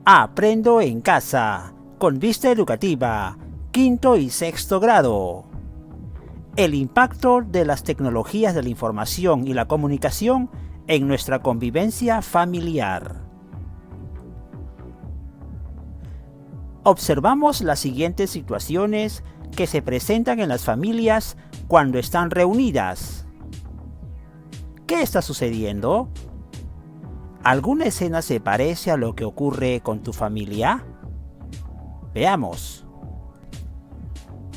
Aprendo en casa, con vista educativa, quinto y sexto grado. El impacto de las tecnologías de la información y la comunicación en nuestra convivencia familiar. Observamos las siguientes situaciones que se presentan en las familias cuando están reunidas. ¿Qué está sucediendo? ¿Alguna escena se parece a lo que ocurre con tu familia? Veamos.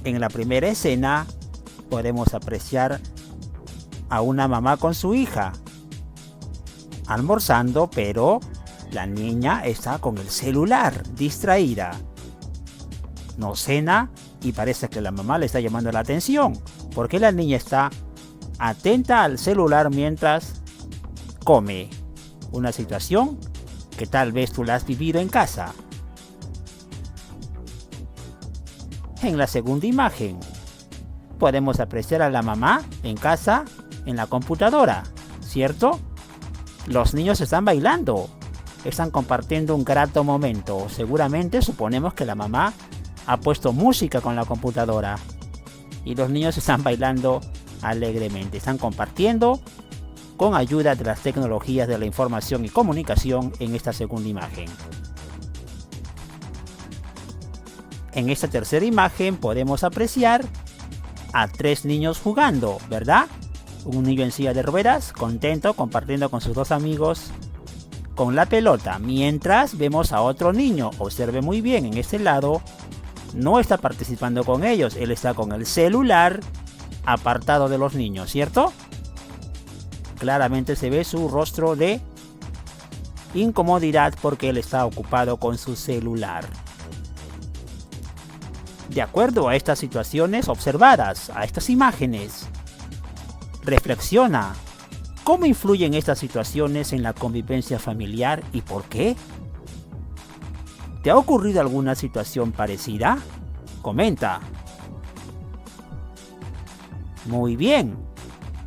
En la primera escena podemos apreciar a una mamá con su hija almorzando, pero la niña está con el celular, distraída. No cena y parece que la mamá le está llamando la atención, porque la niña está atenta al celular mientras come. Una situación que tal vez tú la has vivido en casa. En la segunda imagen podemos apreciar a la mamá en casa en la computadora, ¿cierto? Los niños están bailando, están compartiendo un grato momento. Seguramente suponemos que la mamá ha puesto música con la computadora y los niños están bailando alegremente, están compartiendo con ayuda de las tecnologías de la información y comunicación en esta segunda imagen. En esta tercera imagen podemos apreciar a 3 niños jugando, ¿verdad? Un niño en silla de ruedas, contento, compartiendo con sus 2 amigos con la pelota, mientras vemos a otro niño, observe muy bien, en este lado no está participando con ellos, él está con el celular apartado de los niños, ¿cierto? Claramente se ve su rostro de incomodidad porque él está ocupado con su celular. De acuerdo a estas situaciones observadas, a estas imágenes, reflexiona, ¿cómo influyen estas situaciones en la convivencia familiar y por qué? ¿Te ha ocurrido alguna situación parecida? Comenta. Muy bien,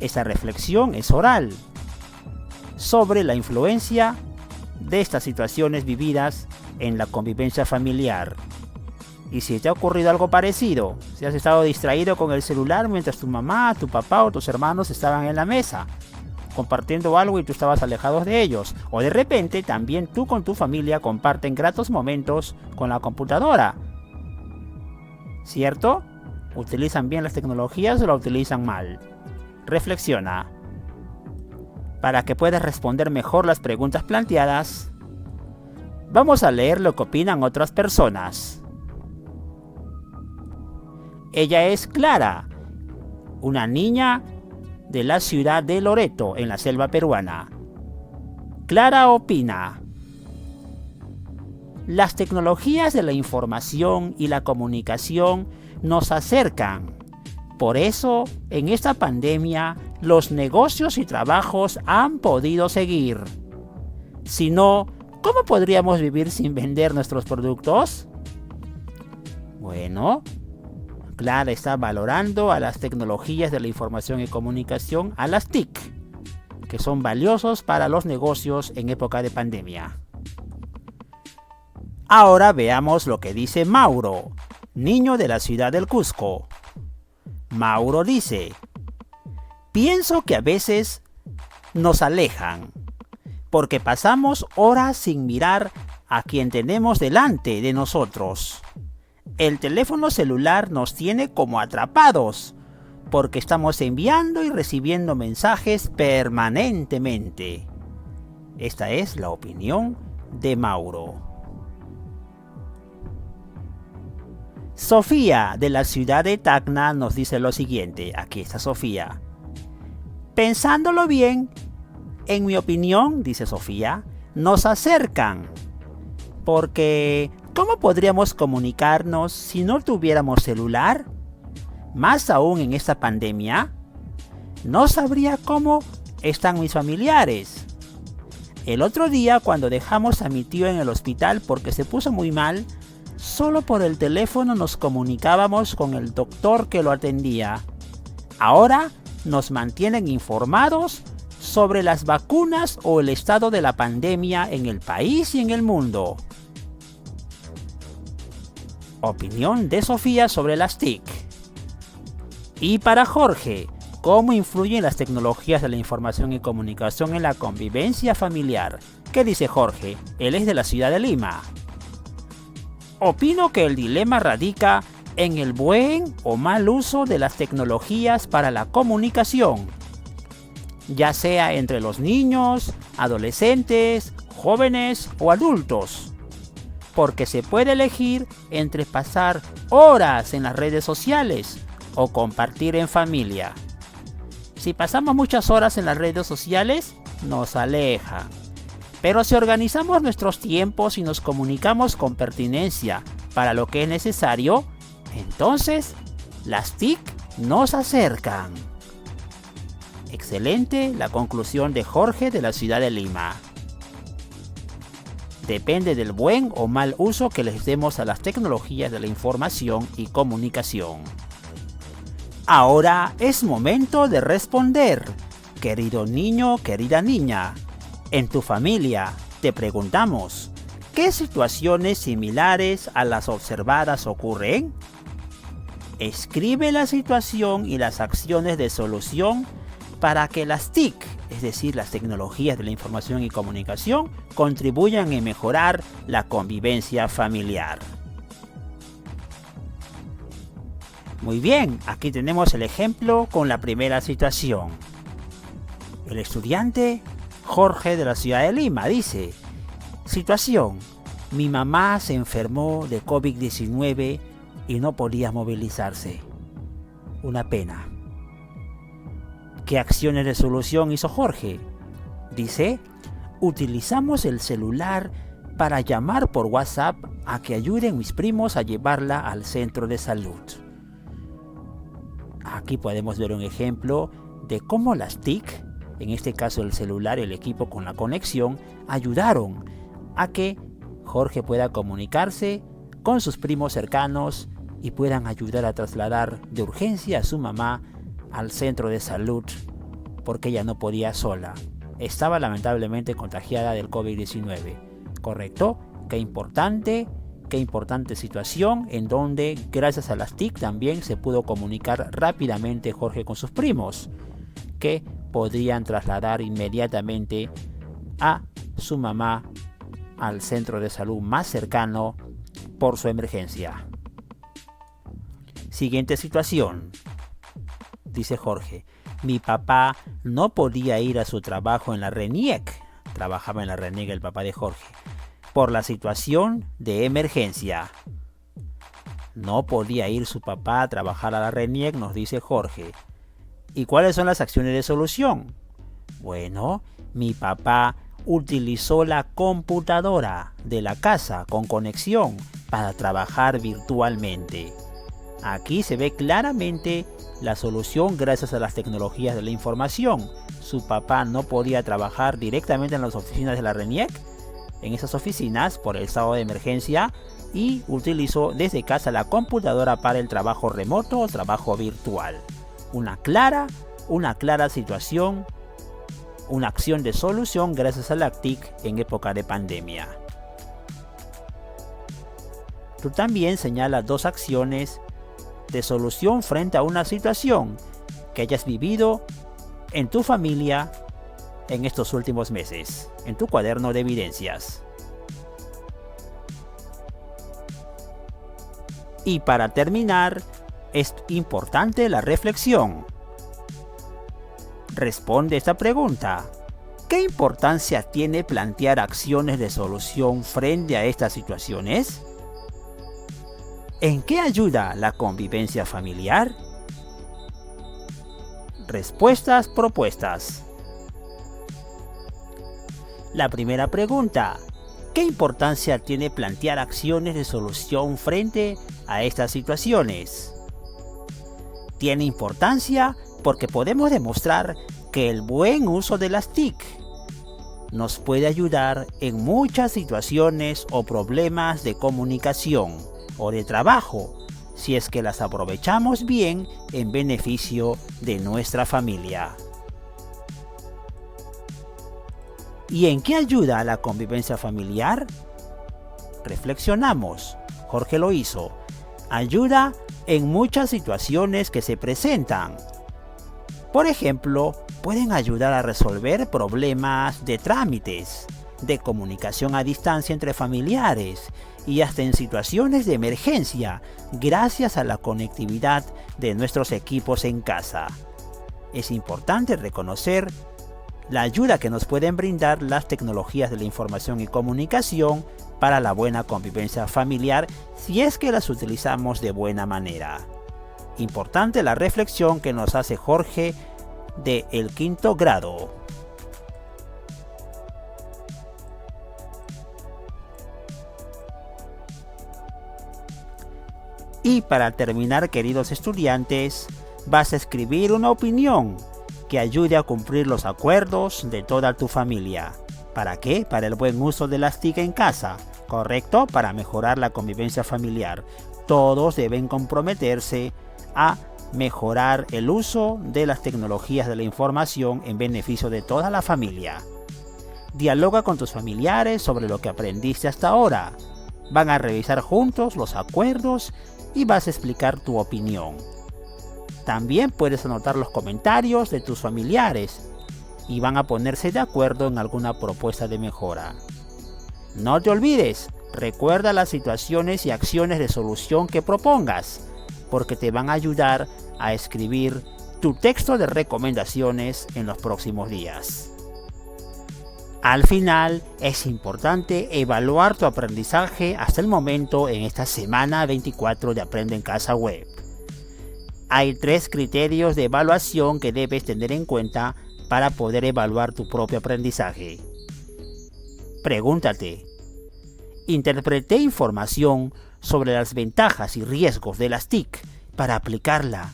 esa reflexión es oral sobre la influencia de estas situaciones vividas en la convivencia familiar. Y si te ha ocurrido algo parecido, si has estado distraído con el celular mientras tu mamá, tu papá o tus hermanos estaban en la mesa compartiendo algo y tú estabas alejado de ellos, o de repente también tú con tu familia comparten gratos momentos con la computadora, ¿cierto? ¿Utilizan bien las tecnologías o la utilizan mal? Reflexiona. Para que puedas responder mejor las preguntas planteadas, vamos a leer lo que opinan otras personas. Ella es Clara, una niña de la ciudad de Loreto, en la selva peruana. Clara opina: las tecnologías de la información y la comunicación nos acercan. Por eso, en esta pandemia, los negocios y trabajos han podido seguir. Si no, ¿cómo podríamos vivir sin vender nuestros productos? Bueno, Clara está valorando a las tecnologías de la información y comunicación, a las TIC, que son valiosos para los negocios en época de pandemia. Ahora veamos lo que dice Mauro, niño de la ciudad del Cusco. Mauro dice: pienso que a veces nos alejan, porque pasamos horas sin mirar a quien tenemos delante de nosotros. El teléfono celular nos tiene como atrapados, porque estamos enviando y recibiendo mensajes permanentemente. Esta es la opinión de Mauro. Sofía, de la ciudad de Tacna, nos dice lo siguiente. Aquí está Sofía. Pensándolo bien, en mi opinión, dice Sofía, nos acercan, porque ¿cómo podríamos comunicarnos si no tuviéramos celular? Más aún en esta pandemia, no sabría cómo están mis familiares. El otro día, cuando dejamos a mi tío en el hospital porque se puso muy mal, solo por el teléfono nos comunicábamos con el doctor que lo atendía. Ahora nos mantienen informados sobre las vacunas o el estado de la pandemia en el país y en el mundo. Opinión de Sofía sobre las TIC. Y para Jorge, ¿cómo influyen las tecnologías de la información y comunicación en la convivencia familiar? ¿Qué dice Jorge? Él es de la ciudad de Lima. Opino que el dilema radica en el buen o mal uso de las tecnologías para la comunicación, ya sea entre los niños, adolescentes, jóvenes o adultos, porque se puede elegir entre pasar horas en las redes sociales o compartir en familia. Si pasamos muchas horas en las redes sociales, nos aleja. Pero si organizamos nuestros tiempos y nos comunicamos con pertinencia para lo que es necesario, entonces las TIC nos acercan. Excelente la conclusión de Jorge de la ciudad de Lima. Depende del buen o mal uso que les demos a las tecnologías de la información y comunicación. Ahora es momento de responder. Querido niño, querida niña, en tu familia te preguntamos, ¿qué situaciones similares a las observadas ocurren? Escribe la situación y las acciones de solución para que las TIC, es decir, las tecnologías de la información y comunicación, contribuyan en mejorar la convivencia familiar. Muy bien, aquí tenemos el ejemplo con la primera situación. El estudiante Jorge de la ciudad de Lima dice: situación, mi mamá se enfermó de COVID-19 y no podía movilizarse. Una pena. ¿Qué acciones de solución hizo Jorge? Dice: utilizamos el celular para llamar por WhatsApp a que ayuden mis primos a llevarla al centro de salud. Aquí podemos ver un ejemplo de cómo las TIC, en este caso el celular y el equipo con la conexión, ayudaron a que Jorge pueda comunicarse con sus primos cercanos y puedan ayudar a trasladar de urgencia a su mamá al centro de salud porque ella no podía sola. Estaba lamentablemente contagiada del COVID-19. ¿Correcto? Qué importante situación en donde gracias a las TIC también se pudo comunicar rápidamente Jorge con sus primos, que podrían trasladar inmediatamente a su mamá al centro de salud más cercano por su emergencia. Siguiente situación. Dice Jorge: mi papá no podía ir a su trabajo en la RENIEC. Trabajaba en la RENIEC el papá de Jorge, por la situación de emergencia. No podía ir su papá a trabajar a la RENIEC, nos dice Jorge. ¿Y cuáles son las acciones de solución? Bueno, mi papá utilizó la computadora de la casa con conexión para trabajar virtualmente. Aquí se ve claramente la solución gracias a las tecnologías de la información. Su papá no podía trabajar directamente en las oficinas de la RENIEC, en esas oficinas por el estado de emergencia, y utilizó desde casa la computadora para el trabajo remoto o trabajo virtual. Una clara situación, una acción de solución gracias a la TIC en época de pandemia. Tú también señalas dos acciones de solución frente a una situación que hayas vivido en tu familia en estos últimos meses, en tu cuaderno de evidencias. Y para terminar, es importante la reflexión. Responde esta pregunta: ¿qué importancia tiene plantear acciones de solución frente a estas situaciones? ¿En qué ayuda la convivencia familiar? Respuestas propuestas. La primera pregunta: ¿qué importancia tiene plantear acciones de solución frente a estas situaciones? Tiene importancia porque podemos demostrar que el buen uso de las TIC nos puede ayudar en muchas situaciones o problemas de comunicación o de trabajo, si es que las aprovechamos bien en beneficio de nuestra familia. ¿Y en qué ayuda a la convivencia familiar? Reflexionamos. Jorge lo hizo. ayuda en muchas situaciones que se presentan. Por ejemplo, pueden ayudar a resolver problemas de trámites, de comunicación a distancia entre familiares y hasta en situaciones de emergencia gracias a la conectividad de nuestros equipos en casa. Es importante reconocer la ayuda que nos pueden brindar las tecnologías de la información y comunicación para la buena convivencia familiar si es que las utilizamos de buena manera. Importante la reflexión que nos hace Jorge de el quinto grado. Y para terminar, queridos estudiantes, vas a escribir una opinión que ayude a cumplir los acuerdos de toda tu familia. ¿Para qué? Para el buen uso de las TIC en casa, ¿correcto? Para mejorar la convivencia familiar. Todos deben comprometerse a mejorar el uso de las tecnologías de la información en beneficio de toda la familia. Dialoga con tus familiares sobre lo que aprendiste hasta ahora. Van a revisar juntos los acuerdos y vas a explicar tu opinión. También puedes anotar los comentarios de tus familiares y van a ponerse de acuerdo en alguna propuesta de mejora. No te olvides, recuerda las situaciones y acciones de solución que propongas, porque te van a ayudar a escribir tu texto de recomendaciones en los próximos días. Al final, es importante evaluar tu aprendizaje hasta el momento en esta semana 24 de Aprende en Casa Web. Hay 3 criterios de evaluación que debes tener en cuenta para poder evaluar tu propio aprendizaje. Pregúntate: ¿interpreté información sobre las ventajas y riesgos de las TIC para aplicarla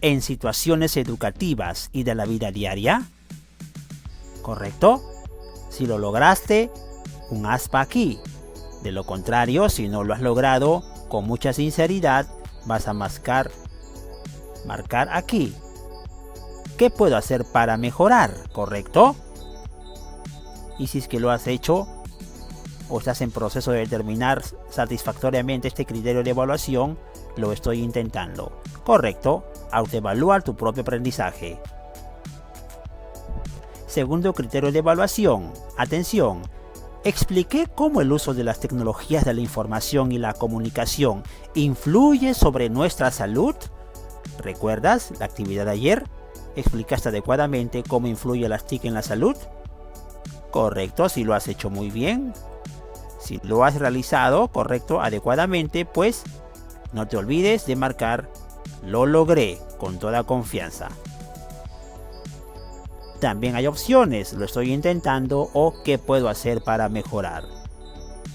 en situaciones educativas y de la vida diaria? ¿Correcto? Si lo lograste, un aspa aquí. De lo contrario, si no lo has logrado, con mucha sinceridad, vas a marcar aquí. ¿Qué puedo hacer para mejorar? ¿Correcto? Y si es que lo has hecho o estás en proceso de determinar satisfactoriamente este criterio de evaluación, lo estoy intentando. ¿Correcto? Autoevaluar tu propio aprendizaje. Segundo criterio de evaluación. Atención. Expliqué cómo el uso de las tecnologías de la información y la comunicación influye sobre nuestra salud. ¿Recuerdas la actividad de ayer? ¿Explicaste adecuadamente cómo influye las TIC en la salud? Correcto, si lo has hecho muy bien. Si lo has realizado, correcto, adecuadamente, pues no te olvides de marcar "lo logré" con toda confianza. También hay opciones, lo estoy intentando o qué puedo hacer para mejorar.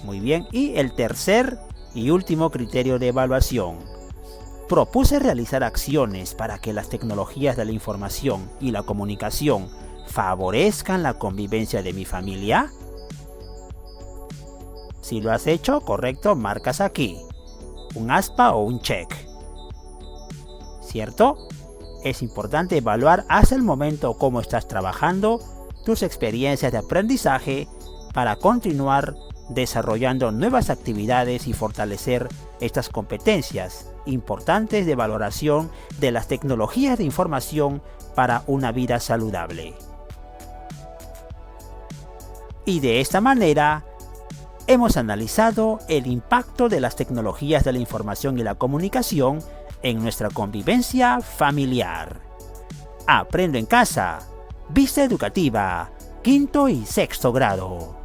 Muy bien, y el tercer y último criterio de evaluación. Propuse realizar acciones para que las tecnologías de la información y la comunicación favorezcan la convivencia de mi familia. Si lo has hecho, correcto, marcas aquí un aspa o un check. ¿Cierto? Es importante evaluar hasta el momento cómo estás trabajando, tus experiencias de aprendizaje para continuar desarrollando nuevas actividades y fortalecer estas competencias importantes de valoración de las tecnologías de información para una vida saludable. Y de esta manera, hemos analizado el impacto de las tecnologías de la información y la comunicación en nuestra convivencia familiar. Aprendo en casa, vista educativa, quinto y sexto grado.